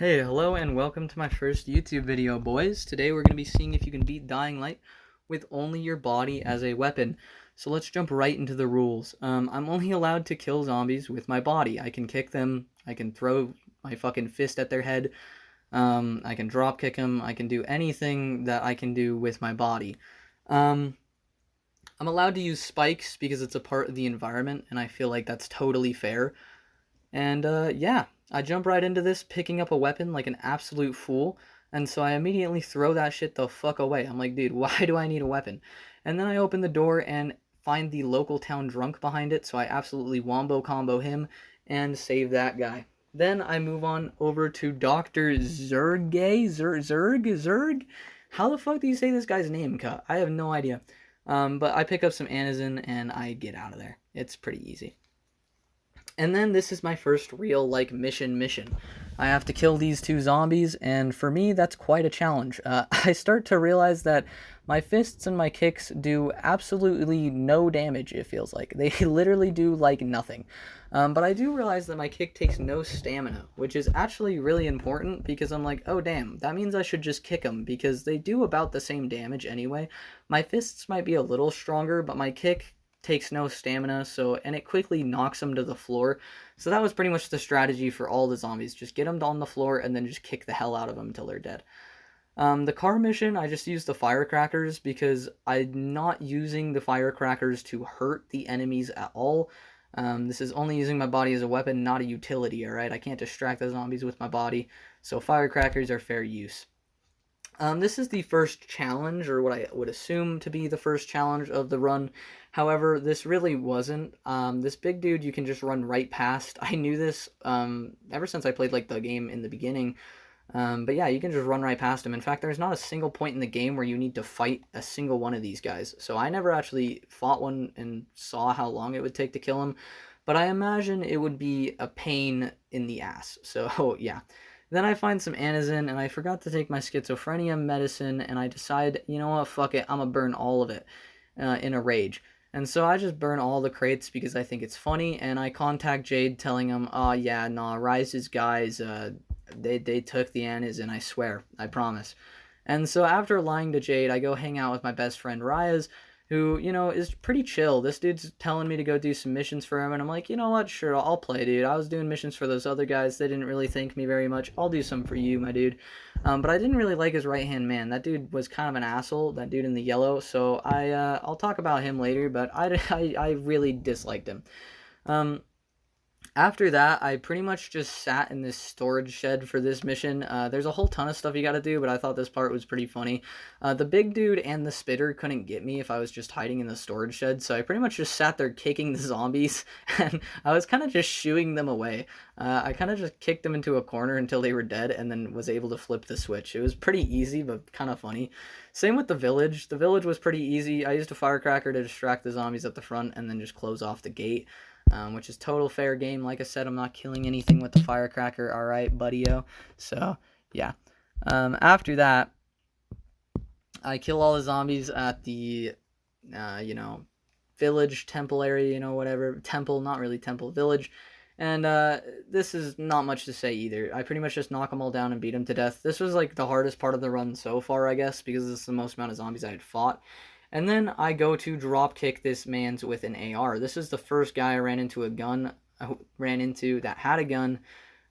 Hey, hello and welcome to my first YouTube video, boys. Today we're going to be seeing if you can beat Dying Light with only your body as a weapon. So let's jump right into the rules. I'm only allowed to kill zombies with my body. I can kick them, I can throw my fucking fist at their head, I can drop kick them, I can do anything that I can do with my body. Um, I'm allowed to use spikes because it's a part of the environment, and I feel like that's totally fair. And yeah, I jump right into this, picking up a weapon like an absolute fool. And so I immediately throw that shit the fuck away. I'm like, dude, why do I need a weapon? And then I open the door and find the local town drunk behind it. So I absolutely wombo combo him and save that guy. Then I move on over to Dr. Zergay. Zerg? How the fuck do you say this guy's name, Cut? I have no idea. But I pick up some Anison and I get out of there. It's pretty easy. And then this is my first real, like, mission. I have to kill these two zombies, and for me, that's quite a challenge. I start to realize that my fists and my kicks do absolutely no damage, it feels like. They literally do, like, nothing. But I do realize that my kick takes no stamina, which is actually really important, because I'm like, oh damn, that means I should just kick them, because they do about the same damage anyway. My fists might be a little stronger, but my kick takes no stamina, and it quickly knocks them to the floor. So that was pretty much the strategy for all the zombies. Just get them on the floor and then just kick the hell out of them until they're dead. The car mission, I just used the firecrackers because I'm not using the firecrackers to hurt the enemies at all. This is only using my body as a weapon, not a utility, alright? I can't distract the zombies with my body, so firecrackers are fair use. This is the first challenge, or what I would assume to be the first challenge of the run. However, this really wasn't. This big dude you can just run right past. I knew this ever since I played like the game in the beginning. But yeah, you can just run right past him. In fact, there's not a single point in the game where you need to fight a single one of these guys. So I never actually fought one and saw how long it would take to kill him. But I imagine it would be a pain in the ass. So yeah. Then I find some Anison, and I forgot to take my schizophrenia medicine, and I decide, you know what, fuck it, I'm gonna burn all of it in a rage. And so I just burn all the crates because I think it's funny, and I contact Jade telling him, oh yeah, nah, Rise's guys, they took the Anison, I swear, I promise. And so after lying to Jade, I go hang out with my best friend Ryaz, who, you know, is pretty chill. This dude's telling me to go do some missions for him, and I'm like, you know what, sure, I'll play, dude. I was doing missions for those other guys. They didn't really thank me very much. I'll do some for you, my dude. But I didn't really like his right-hand man. That dude was kind of an asshole, that dude in the yellow, so I'll talk about him later, but I really disliked him. After that, I pretty much just sat in this storage shed for this mission. There's a whole ton of stuff you gotta do, but I thought this part was pretty funny. The big dude and the spitter couldn't get me if I was just hiding in the storage shed, so I pretty much just sat there kicking the zombies, and I was kind of just shooing them away. I kind of just kicked them into a corner until they were dead, and then was able to flip the switch. It was pretty easy, but kind of funny. Same with the village. The village was pretty easy. I used a firecracker to distract the zombies at the front, and then just close off the gate. Which is total fair game. Like I said, I'm not killing anything with the firecracker. All right, buddy-o. So, yeah. After that, I kill all the zombies at the, village, temple area, whatever. Temple, not really temple, village. And this is not much to say either. I pretty much just knock them all down and beat them to death. This was like the hardest part of the run so far, I guess, because this is the most amount of zombies I had fought. And then I go to drop kick this man's with an AR. This is the first guy I ran into that had a gun,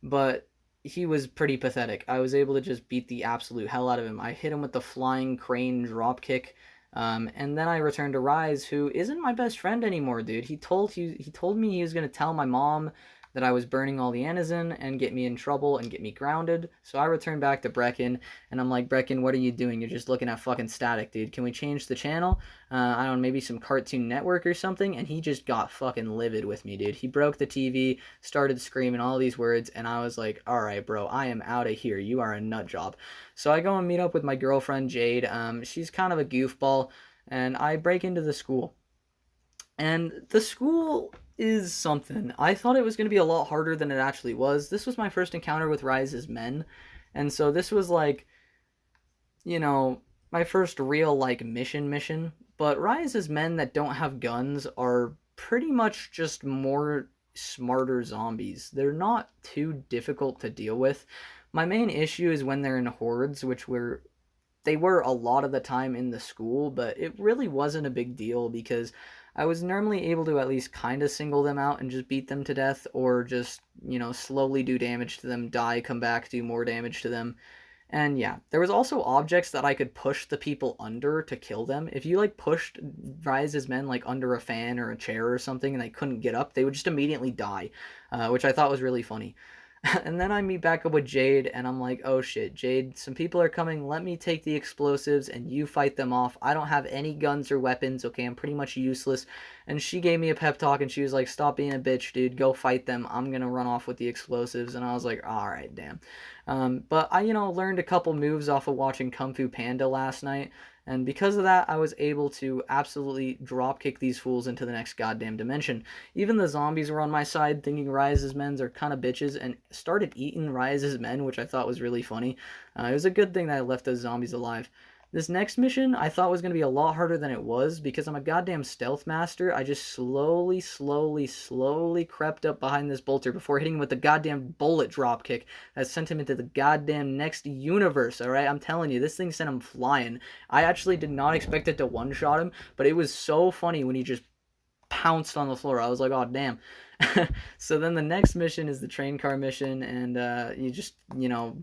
but he was pretty pathetic. I was able to just beat the absolute hell out of him. I hit him with the flying crane drop kick, and then I returned to Rise, who isn't my best friend anymore, dude. He told me he was gonna tell my mom that I was burning all the Anison and get me in trouble and get me grounded. So I returned back to Brecken, and I'm like, Brecken, what are you doing? You're just looking at fucking static, dude. Can we change the channel? I don't know, maybe some Cartoon Network or something? And he just got fucking livid with me, dude. He broke the TV, started screaming all these words, and I was like, all right, bro, I am out of here. You are a nut job. So I go and meet up with my girlfriend, Jade. She's kind of a goofball, and I break into the school. And the school is something. I thought it was going to be a lot harder than it actually was. This was my first encounter with Rise's men. And so this was like, my first real like mission. But Rise's men that don't have guns are pretty much just more smarter zombies. They're not too difficult to deal with. My main issue is when they're in hordes, they were a lot of the time in the school, but it really wasn't a big deal because I was normally able to at least kind of single them out and just beat them to death, or just, slowly do damage to them, die, come back, do more damage to them. And yeah, there was also objects that I could push the people under to kill them. If you like pushed Rise's men like under a fan or a chair or something and they couldn't get up, they would just immediately die, which I thought was really funny. And then I meet back up with Jade, and I'm like, oh shit, Jade, some people are coming. Let me take the explosives, and you fight them off. I don't have any guns or weapons, okay? I'm pretty much useless. And she gave me a pep talk, and she was like, stop being a bitch, dude. Go fight them. I'm gonna run off with the explosives. And I was like, alright, damn. But I, learned a couple moves off of watching Kung Fu Panda last night. And because of that, I was able to absolutely dropkick these fools into the next goddamn dimension. Even the zombies were on my side, thinking Rise's men are kind of bitches, and started eating Rise's men, which I thought was really funny. It was a good thing that I left those zombies alive. This next mission I thought was going to be a lot harder than it was because I'm a goddamn stealth master. I just slowly crept up behind this bolter before hitting him with the goddamn bullet drop kick that sent him into the goddamn next universe, alright? I'm telling you, this thing sent him flying. I actually did not expect it to one-shot him, but it was so funny when he just pounced on the floor. I was like, oh, damn. So then the next mission is the train car mission, and you just,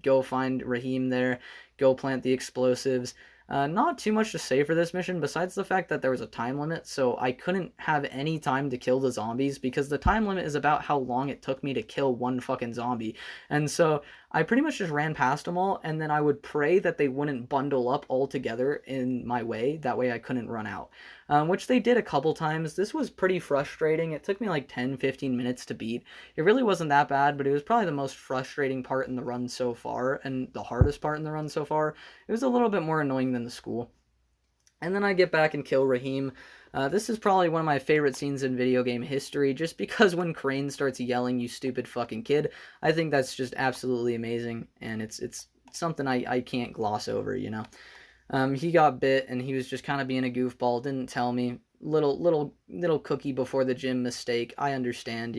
go find Raheem there, go plant the explosives. Not too much to say for this mission, besides the fact that there was a time limit, so I couldn't have any time to kill the zombies, because the time limit is about how long it took me to kill one fucking zombie. And so I pretty much just ran past them all, and then I would pray that they wouldn't bundle up all together in my way, that way I couldn't run out. Which they did a couple times. This was pretty frustrating. It took me like 10-15 minutes to beat. It really wasn't that bad, but it was probably the most frustrating part in the run so far, and the hardest part in the run so far. It was a little bit more annoying than the school. And then I get back and kill Raheem. This is probably one of my favorite scenes in video game history, just because when Crane starts yelling, "You stupid fucking kid," I think that's just absolutely amazing, and it's something I can't gloss over, He got bit, and he was just kind of being a goofball, didn't tell me. Little cookie before the gym mistake. I understand,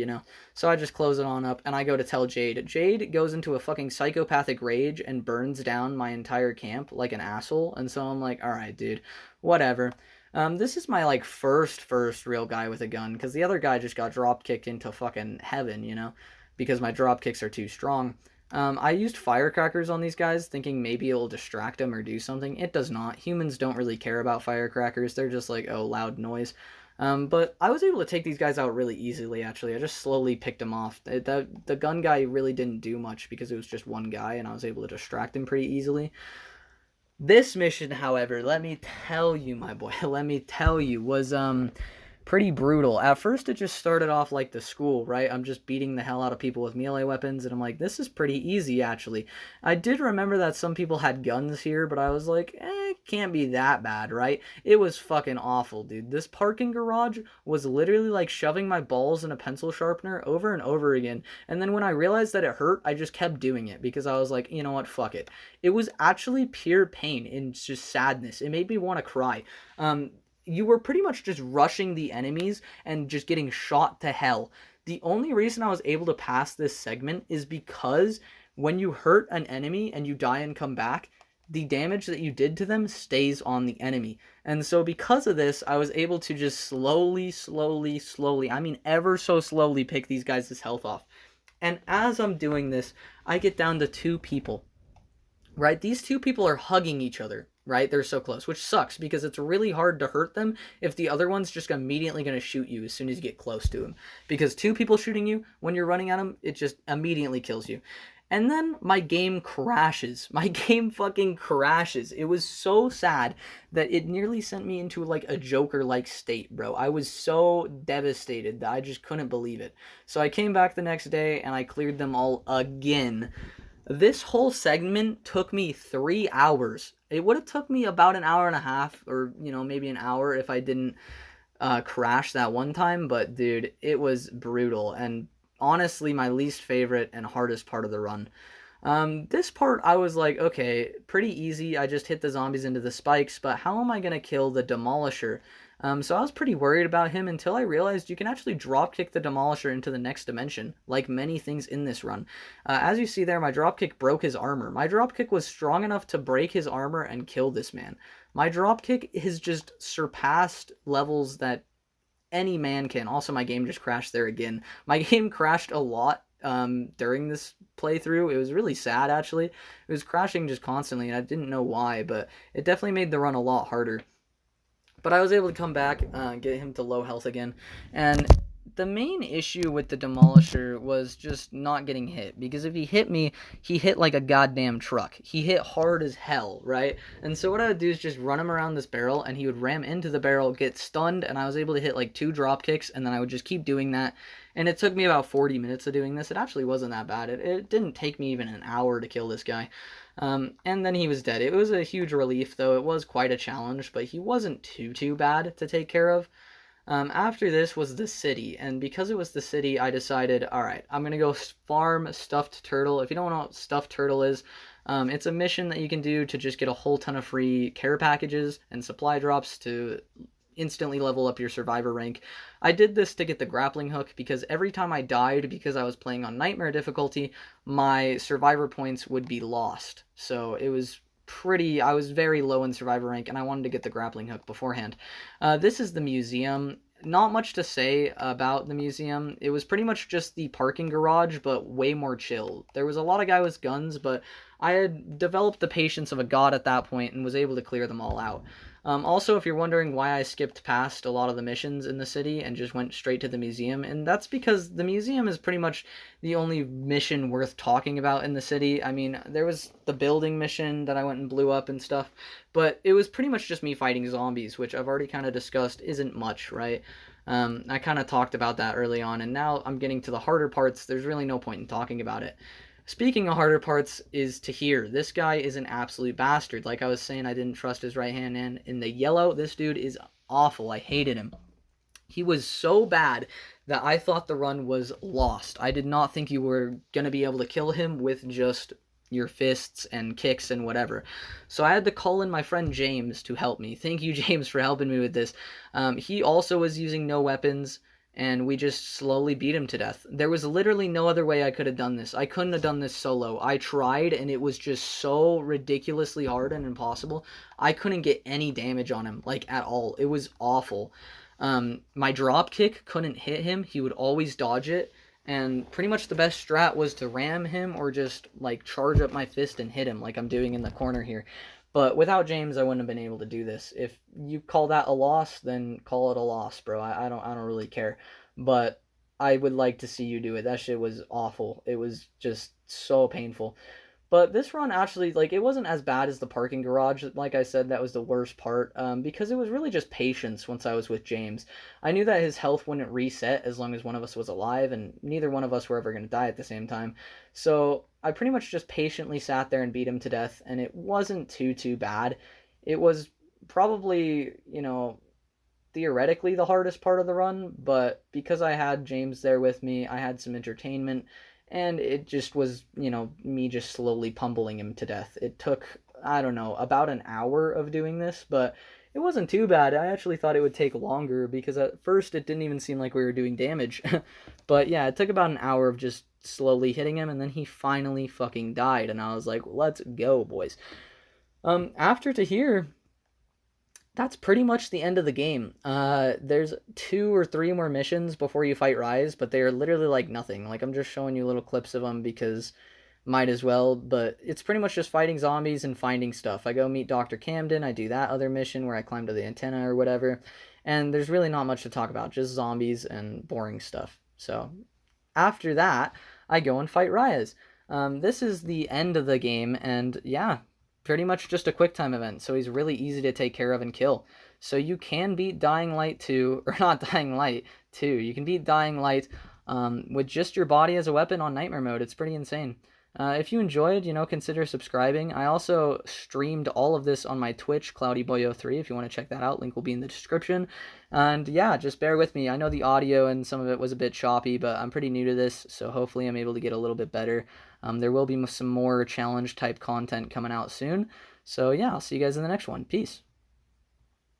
So I just close it on up, and I go to tell Jade. Jade goes into a fucking psychopathic rage and burns down my entire camp like an asshole, and so I'm like, alright, dude, whatever. This is my, like, first real guy with a gun, because the other guy just got drop-kicked into fucking heaven, because my drop kicks are too strong. I used firecrackers on these guys, thinking maybe it'll distract them or do something. It does not. Humans don't really care about firecrackers. They're just like, oh, loud noise. But I was able to take these guys out really easily, actually. I just slowly picked them off. The gun guy really didn't do much because it was just one guy, and I was able to distract him pretty easily. This mission, however, let me tell you, my boy, was pretty brutal. At first, it just started off like the school, right? I'm just beating the hell out of people with melee weapons, and I'm like, this is pretty easy, actually. I did remember that some people had guns here, but I was like, it can't be that bad, right? It was fucking awful, dude. This parking garage was literally like shoving my balls in a pencil sharpener over and over again, and then when I realized that it hurt, I just kept doing it, because I was like, you know what, fuck it. It was actually pure pain and just sadness. It made me want to cry. You were pretty much just rushing the enemies and just getting shot to hell. The only reason I was able to pass this segment is because when you hurt an enemy and you die and come back, the damage that you did to them stays on the enemy. And so because of this, I was able to just slowly, I mean ever so slowly, pick these guys' health off. And as I'm doing this, I get down to 2 people. Right? These 2 people are hugging each other. Right? They're so close, which sucks because it's really hard to hurt them if the other one's just immediately going to shoot you as soon as you get close to him. Because 2 people shooting you when you're running at them, it just immediately kills you. And then my game crashes. My game fucking crashes. It was so sad that it nearly sent me into like a Joker-like state, bro. I was so devastated that I just couldn't believe it. So I came back the next day and I cleared them all again. This whole segment took me 3 hours. It would have took me about an hour and a half, or, maybe an hour if I didn't crash that one time. But, dude, it was brutal. And honestly, my least favorite and hardest part of the run. This part, I was like, okay, pretty easy. I just hit the zombies into the spikes. But how am I going to kill the Demolisher? So I was pretty worried about him until I realized you can actually dropkick the Demolisher into the next dimension, like many things in this run. As you see there, my dropkick broke his armor. My dropkick was strong enough to break his armor and kill this man. My dropkick has just surpassed levels that any man can. Also, my game just crashed there again. My game crashed a lot during this playthrough. It was really sad, actually. It was crashing just constantly, and I didn't know why, but it definitely made the run a lot harder. But I was able to come back, get him to low health again, and the main issue with the Demolisher was just not getting hit, because if he hit me, he hit like a goddamn truck. He hit hard as hell, right? And so what I would do is just run him around this barrel, and he would ram into the barrel, get stunned, and I was able to hit like 2 drop kicks, and then I would just keep doing that. And it took me about 40 minutes of doing this. It actually wasn't that bad. It didn't take me even an hour to kill this guy. And then he was dead. It was a huge relief, though. It was quite a challenge, but he wasn't too bad to take care of. After this was the city, and because it was the city, I decided, alright, I'm going to go farm Stuffed Turtle. If you don't know what Stuffed Turtle is, it's a mission that you can do to just get a whole ton of free care packages and supply drops to instantly level up your survivor rank. I did this to get the grappling hook because every time I died because I was playing on nightmare difficulty, my survivor points would be lost. So it was I was very low in survivor rank, and I wanted to get the grappling hook beforehand. This is the museum. Not much to say about the museum. It was pretty much just the parking garage, but way more chill. There was a lot of guys with guns, but I had developed the patience of a god at that point and was able to clear them all out. Also, if you're wondering why I skipped past a lot of the missions in the city and just went straight to the museum, and that's because the museum is pretty much the only mission worth talking about in the city. I mean, there was the building mission that I went and blew up and stuff, but it was pretty much just me fighting zombies, which I've already kind of discussed isn't much, right? I kind of talked about that early on, and now I'm getting to the harder parts. There's really no point in talking about it. Speaking of harder parts is Tahir. This guy is an absolute bastard. Like I was saying, I didn't trust his right hand man. In the yellow, this dude is awful. I hated him. He was so bad that I thought the run was lost. I did not think you were going to be able to kill him with just your fists and kicks and whatever. So I had to call in my friend James to help me. Thank you, James, for helping me with this. He also was using no weapons, and we just slowly beat him to death. There was literally no other way I could have done this. I couldn't have done this solo. I tried, and it was just so ridiculously hard and impossible. I couldn't get any damage on him, like, at all. It was awful. My drop kick couldn't hit him. He would always dodge it, and pretty much the best strat was to ram him or just, like, charge up my fist and hit him like I'm doing in the corner here. But without James, I wouldn't have been able to do this. If you call that a loss, then call it a loss, bro. I don't really care. But I would like to see you do it. That shit was awful. It was just so painful. But this run actually, like, it wasn't as bad as the parking garage. Like I said, that was the worst part, because it was really just patience once I was with James. I knew that his health wouldn't reset as long as one of us was alive, and neither one of us were ever going to die at the same time. So I pretty much just patiently sat there and beat him to death, and it wasn't too bad. It was probably, theoretically the hardest part of the run, but because I had James there with me, I had some entertainment, and it just was, me just slowly pummeling him to death. It took, I don't know, about an hour of doing this, but it wasn't too bad. I actually thought it would take longer because at first it didn't even seem like we were doing damage. But yeah, it took about an hour of just slowly hitting him, and then he finally fucking died, and I was like, let's go, boys. After Tahir, that's pretty much the end of the game. There's 2 or 3 more missions before you fight Rise, but they're literally like nothing. Like, I'm just showing you little clips of them because might as well, but it's pretty much just fighting zombies and finding stuff. I go meet Dr. Camden, I do that other mission where I climb to the antenna or whatever, and there's really not much to talk about, just zombies and boring stuff. So, after that, I go and fight Ryas. This is the end of the game, and yeah, pretty much just a quick time event, so he's really easy to take care of and kill. So you can beat Dying Light 2, or not Dying Light 2, you can beat Dying Light with just your body as a weapon on Nightmare Mode. It's pretty insane. If you enjoyed, consider subscribing. I also streamed all of this on my Twitch, CloudyBoyo3, if you want to check that out. Link will be in the description. And yeah, just bear with me. I know the audio and some of it was a bit choppy, but I'm pretty new to this, so hopefully I'm able to get a little bit better. There will be some more challenge-type content coming out soon. So yeah, I'll see you guys in the next one. Peace.